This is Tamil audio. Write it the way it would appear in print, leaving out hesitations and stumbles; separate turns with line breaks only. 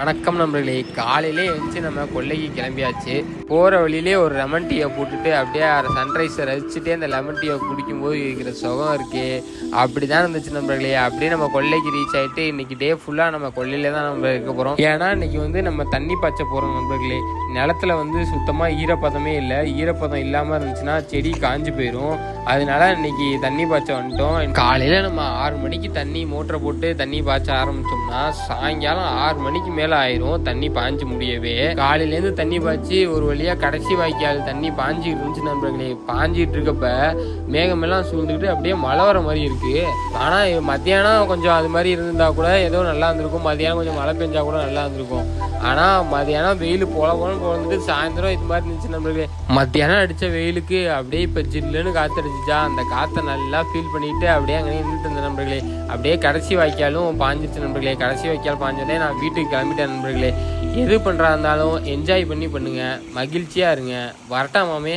வணக்கம் நண்பர்களே. காலையிலே எழுந்துச்சு நம்ம கொல்லைக்கு கிளம்பியாச்சு. போகிற வழியிலே ஒரு லெமன் டீயை போட்டுட்டு அப்படியே சன்ரைஸை ரசிச்சுட்டே அந்த லெமன் டீயை குடிக்கும்போது இருக்கிற சுகம் இருக்கே, அப்படி தான் இருந்துச்சு நண்பர்களே. அப்படியே நம்ம கொல்லைக்கு ரீச் ஆகிட்டு இன்றைக்கி டே ஃபுல்லாக நம்ம கொல்லையில தான் நம்ம இருக்க போகிறோம். ஏன்னா இன்றைக்கி நம்ம தண்ணி பாய்ச்ச போகிறோம் நண்பர்களே. நிலத்துல சுத்தமாக ஈரப்பதமே இல்லை. ஈரப்பதம் இல்லாமல் இருந்துச்சுன்னா செடி காஞ்சு போயிடும். அதனால இன்னைக்கு தண்ணி பாய்ச்ச வந்துட்டோம். காலையில் நம்ம 6 மணிக்கு தண்ணி மோட்டரை போட்டு தண்ணி பாய்ச்ச ஆரம்பித்தோம்னா சாயங்காலம் 6 மணிக்கு மேலே ஆயிரும் தண்ணி பாய்ஞ்சு முடியவே. காலையிலேருந்து தண்ணி பாய்ச்சி ஒரு வழியாக கடைசி வாய்க்கால் தண்ணி பாஞ்சிட்டு இருந்துச்சு நண்பர்களே. பாஞ்சிட்டு இருக்கப்ப மேகமெல்லாம் சூழ்ந்துக்கிட்டு அப்படியே மழை வர மாதிரி இருக்கு. ஆனால் மத்தியானம் கொஞ்சம் அது மாதிரி இருந்தால் கூட ஏதோ நல்லா இருந்திருக்கும். மத்தியானம் கொஞ்சம் மழை பெஞ்சா கூட நல்லா இருந்திருக்கும். ஆனால் மத்தியானம் வெயில் போலன்னு போவந்துட்டு சாயந்தரம் இது மாதிரி இருந்துச்சு நண்பர்களே. மத்தியானம் அடித்த வெயிலுக்கு அப்படியே இப்போ ஜில்லுன்னு காற்றடிச்சிச்சா. அந்த காற்றை நல்லா ஃபீல் பண்ணிட்டு அப்படியே அங்கே நின்றுட்டு இருந்த நண்பர்களே. அப்படியே கடைசி வாய்க்காலும் பாஞ்சிருச்சு நண்பர்களே. கடைசி வாய்க்கால் பாஞ்சோடனே நான் வீட்டுக்கு கிளம்பிட்டேன் நண்பர்களே. எது பண்ணுறா இருந்தாலும் என்ஜாய் பண்ணி பண்ணுங்கள், மகிழ்ச்சியாக இருங்க. வரட்டா மாமே.